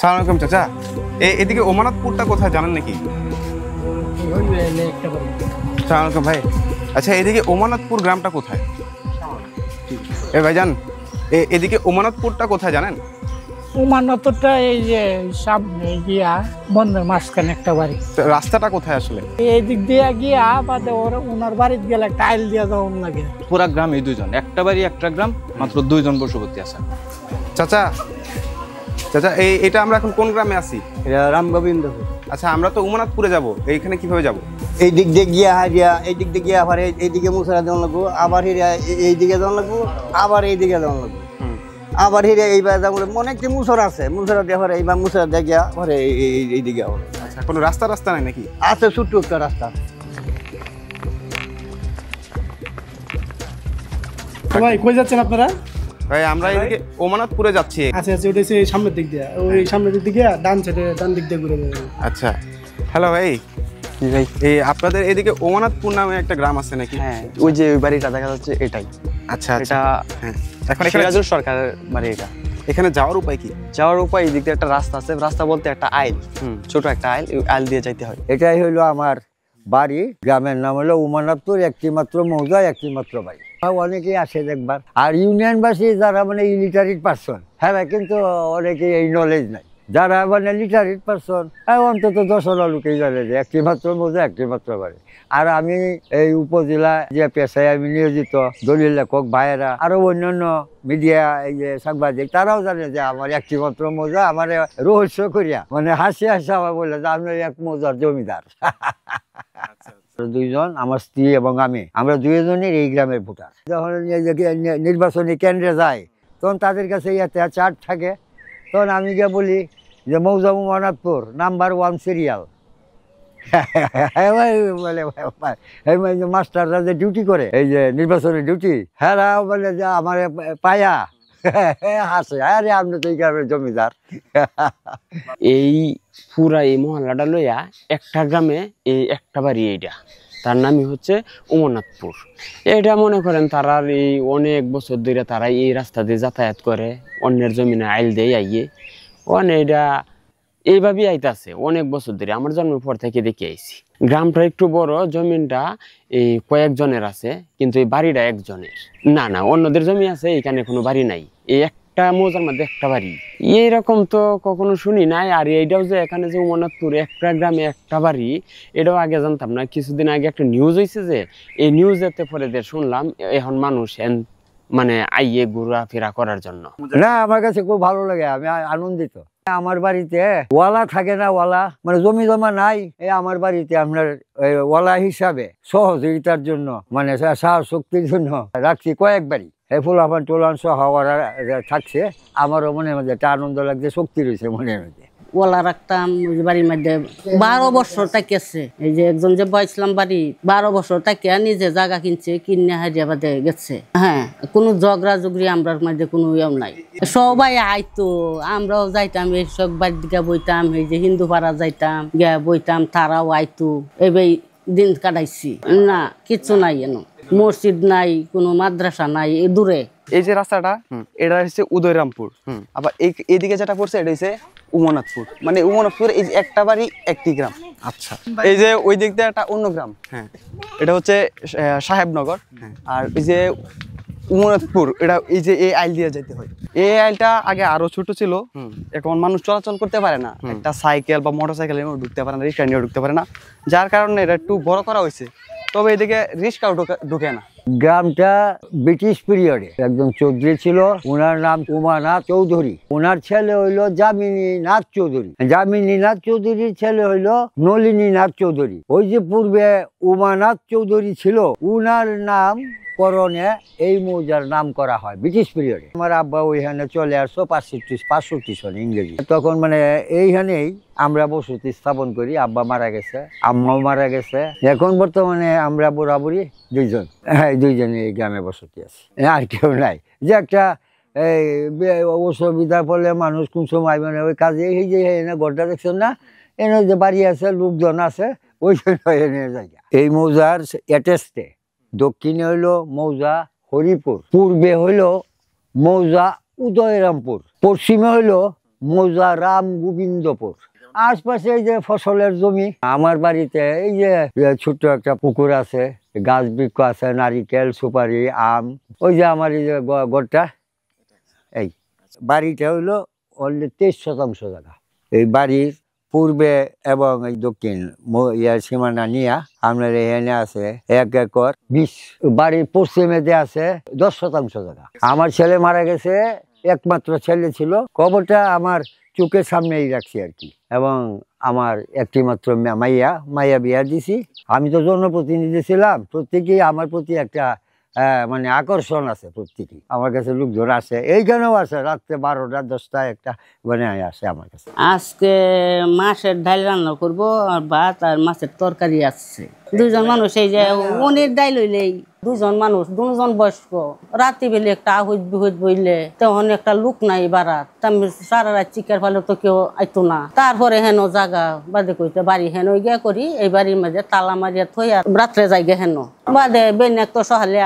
সালাম আলাইকুম চাচা, এদিকে ওমানাতপুরটা কোথায় জানেন নাকি? সালাম আলাইকুম ভাই। আচ্ছা, এদিকে ওমানাতপুর গ্রামটা কোথায়? ভাইজান, এদিকে ওমানাতপুরটা কোথায় জানেন? ওমানাতপুরটা এই যে সামনে গিয়া বন্ধের মাঝখানে একটা বাড়ি। রাস্তাটা কোথায় আসলে? এই দিক দিয়ে গিয়া বাদে ওনার বাড়িতে গেলে টাইল দিয়ে যাওয়ার লাগে। পুরা গ্রামে দুইজন, একটা বাড়ি একটা গ্রাম, মাত্র দুইজন বসবাসী আছে। চাচা চাচা, এটা আমরা এখন কোন গ্রামে আছি? এটা রামগোবিন্দ। আচ্ছা, আমরা তো ওমানাতপুরে যাব, এইখানে কিভাবে যাব? এই দিক দিয়ে গিয়া হারিয়া, এই দিক দিয়ে গিয়া আবার এইদিকে মুসরা দেওয়া লাগবো, আবার হিরিয়া এইদিকে দেওয়া লাগবো, আবার এইদিকে দেওয়া লাগবো, আবার হিরিয়া এইবার যাবো। অনেকটি মুসর আছে, মুসরা দিয়ে পরে এইবার মুসরা দিয়ে গিয়া পরে এইদিকে আবার। আচ্ছা, কোনো রাস্তা নাই নাকি? আছে, ছোট্ট একটা রাস্তা। ভাই কই যাচ্ছেন আপনারা? ভাই আমরা এদিকে ওমানাতপুরে যাচ্ছি। আচ্ছা আচ্ছা, ওটা হচ্ছে সামনের দিক দিয়ে, ওই সামনের দিক দিয়ে ডান সাইডে, ডান দিক দিয়ে ঘুরে যাবেন। আচ্ছা, হ্যালো ভাই। ভাই আপনাদের এদিকে ওমানাতপুর নামে একটা গ্রাম আছে নাকি? হ্যাঁ, ওই যে ওই বাড়িটা দেখা যাচ্ছে এটাই। আচ্ছা এটা আচ্ছা, হ্যাঁ। এখন সিরাজুল সরকারের বাড়ি। এটা এখানে যাওয়ার উপায় কি? যাওয়ার উপায়, এই দিক দিয়ে একটা রাস্তা আছে, রাস্তা বলতে একটা আইল, ছোট একটা আইল, আইল দিয়ে যাইতে হয়। এটাই হইলো আমার বাড়ি। গ্রামের নাম হলো ওমানাতপুর, একটি মাত্র মৌজা, একটি মাত্র বাড়ি। অনেকেই আসে দেখবার। আর ইউনিয়নবাসী যারা মানে ইলিটারেট পার্সন, হ্যাঁ কিন্তু অনেকেই এই নলেজ নাই। যারা মানে লিটারেট পার্সন, অন্তত 10 লোকেই জানে যে একটি মাত্র মৌজা, একটি মাত্র বাড়ি। আর আমি এই উপজেলা যে পেশায় আমি নিয়োজিত, দলিল লেখক ভাইয়েরা, আরো অন্যান্য মিডিয়া, এই যে সাংবাদিক, তারাও জানে যে আমার একটি মাত্র মৌজা। আমার রহস্য করিয়া মানে হাসি আমার বলে যে আমি এক মৌজার জমিদার। দুইজন, আমার স্ত্রী এবং আমরা দুইজনের এই গ্রামের ভোটার। যখন নির্বাচনী কেন্দ্রে যায়, তখন তাদের কাছে ইয়াতে চার্ট থাকে, তখন আমি গিয়ে বলি যে মৌজা ওমানাতপুর নাম্বার 1 সিরিয়াল। মাস্টাররা যে ডিউটি করে, এই যে নির্বাচনের ডিউটি, হ্যাঁ বলে যে আমার পায়া হাসে, আরে আপনি তো এই গ্রামের জমিদার। এই পুরা এই মহল্লাটা লইয়া একটা গ্রামে এই একটা বাড়ি, এইটা তার নামই হচ্ছে ওমানাতপুর। এটা মনে করেন তারা এই অনেক বছর ধরে তারা এই রাস্তা দিয়ে যাতায়াত করে, অন্যের জমিনে আইল দিয়ে আইয়ে এটা এইভাবেই আইতাছে অনেক বছর ধরে। আমার জন্মের পর থেকে দেখে আইছি। গ্রামটা একটু বড়, জমিনটা এই কয়েকজনের আছে, কিন্তু এই বাড়িটা একজনের না, অন্যদের জমি আছে, এখানে কোনো বাড়ি নাই। এই একটা মৌজার মধ্যে একটা বাড়ি, এইরকম তো কখনো শুনি নাই। আর এইটাও যে এখানে যে ওমানাতপুর একটা গ্রামে একটা বাড়ি, এটাও আগে জানতাম না। কিছুদিন আগে একটা নিউজ হয়েছে, যে এই নিউজেতে পরে শুনলাম এখন মানুষ মানে আইয়ে ঘোরাফেরা করার জন্য। না, আমার কাছে খুব ভালো লাগে, আমি আনন্দিত। আমার বাড়িতে ওয়ালা থাকে না, ওয়ালা মানে জমি জমা নাই। আমার বাড়িতে আপনার ওয়ালা হিসাবে সহযোগিতার জন্য, মানে সাহস শক্তির জন্য রাখছি কয়েক বাড়ি। এই ফুলাফান টোলান সহ থাকছে। আমারও মনের মধ্যে একটা আনন্দ লাগছে, শক্তি রয়েছে মনের মধ্যে। ওলা রাখতাম বাড়ির মধ্যে 12 বছর তাকিয়েছে। এই যে একজন যে বয়সলাম বাড়ি 12 বছর তাকিয়া নিজে জায়গা কিনছে, কিনে হায়দ্রাবাদে গেছে। হ্যাঁ, কোনো ঝগড়া জগড়ি আমরার মধ্যে কোনো ইয়ম নাই। সবাই আইতো, আমরাও যাইতাম এইসব বাড়ির দিকে বইতাম, এই যে হিন্দু পাড়া যাইতাম, গিয়া বইতাম, তারাও আইতো। এবার দিন কাটাইছি। না কিচ্ছু নাই, এনো মসজিদ নাই, কোনো মাদ্রাসা নাই, এ দূরে। এই যে রাস্তাটা, এটা হচ্ছে উদয়রামপুর। আবার এইদিকে যেটা পড়ছে এটা হচ্ছে ওমানাতপুর। মানে ওমানাতপুর এই যে একটা বাড়ি একটি গ্রাম। আচ্ছা, এই যে ওই দিক দিয়ে একটা অন্য গ্রাম, হ্যাঁ, এটা হচ্ছে সাহেবনগর। আর এই যে ওমানাতপুর, এটা এই যে এই আইল দিয়ে যেতে হয়। এই আইলটা আগে আরো ছোট ছিল, এখন মানুষ চলাচল করতে পারে না। একটা সাইকেল বা মোটরসাইকেল নিয়েও ঢুকতে পারে না, রিক্সা নিয়েও ঢুকতে পারে না, যার কারণে এটা একটু বড় করা হয়েছে। তবে এদিকে রিক্সাও ঢুকে না। গ্রামটা ব্রিটিশ পিরিয়ডে একজন চৌধুরী ছিল, ওনার নাম উমানাথ চৌধুরী। ওনার ছেলে হইলো যামিনীনাথ চৌধুরী। যামিনীনাথ চৌধুরীর ছেলে হইলো নলিনীনাথ চৌধুরী। ওই যে পূর্বে উমানাথ চৌধুরী ছিল, উনার নাম করণে এই মৌজার নাম করা হয় ব্রিটিশ পিরিয়ডে। আমার আব্বা ওইখানে চলে আসছো 65 সন ইংরেজি। তখন মানে এইখানেই আমরা বসতি স্থাপন করি। আব্বা মারা গেছে, আম্মাও মারা গেছে। এখন বর্তমানে আমরা বুড়াবুড়ি দুইজন, হ্যাঁ দুইজনই এই গ্রামে বসতি আছে, আর কেউ নাই। যে একটা এই অসুবিধার ফলে মানুষ কোন সময় মানে ওই কাজে এই যে ঘরটা দেখছেন না, এনে যে বাড়ি আছে, লোকজন আছে, ওই জন্য এনে জায়গা। এই মৌজার অ্যাটেস্টে দক্ষিণে হইলো মৌজা হরিপুর, পূর্বে হইলো মৌজা উদয়রামপুর, পশ্চিমে হইলো মোজারাম গোবিন্দপুর। আশপাশে এই যে ফসলের জমি, আমার বাড়িতে এই যে ছোট্ট একটা পুকুর আছে, গাছ বৃক্ষ আছে, নারিকেল, সুপারি, আম। ওই যে আমার এই যে গড়টা, এই বাড়িটা হইলো অলরেডি 23% জায়গা। এই বাড়ির পূর্বে এবং এই দক্ষিণ ইয়ার সীমানা নিয়ে আপনার এখানে আছে 1 একর 20। বাড়ির পশ্চিমেতে আছে 10% জায়গা। আমার ছেলে মারা গেছে, একমাত্র ছেলে ছিল, কবরটা আমার চোখের সামনেই রাখছি আর কি। এবং আমার একটি মাত্র মাইয়া বিয়া দিছি। আমি তো জনপ্রতিনিধি ছিলাম, প্রত্যেকেই আমার প্রতি একটা মানে আকর্ষণ আছে, প্রত্যেকেই আমার কাছে লোকজন আসে, এইখানেও আছে রাত্রে 12টা 10টা একটা মানে আসে আমার কাছে। আজকে মাছের ডাল রান্না করবো আর ভাত আর মাছের তরকারি আসছে। 2 জন মানুষ, এই যে অনেক ডাল হইলেই 2 জন মানুষ, 2 জন বয়স্ক, রাত্রি বেলে একটা আহুত বিহুত বইলে তখন একটা লোক নাই বাড়াত, আমি সারা রাত চিকার ফেলে তো কেউ আইতো না। তারপরে হেন জায়গা বাদে কইতে বাড়ি হেন গিয়া করি, এই বাড়ির মাঝে তালা মারিয়া থই আর রাত্রে যাই গে হেন বাদে বেন তো সহালে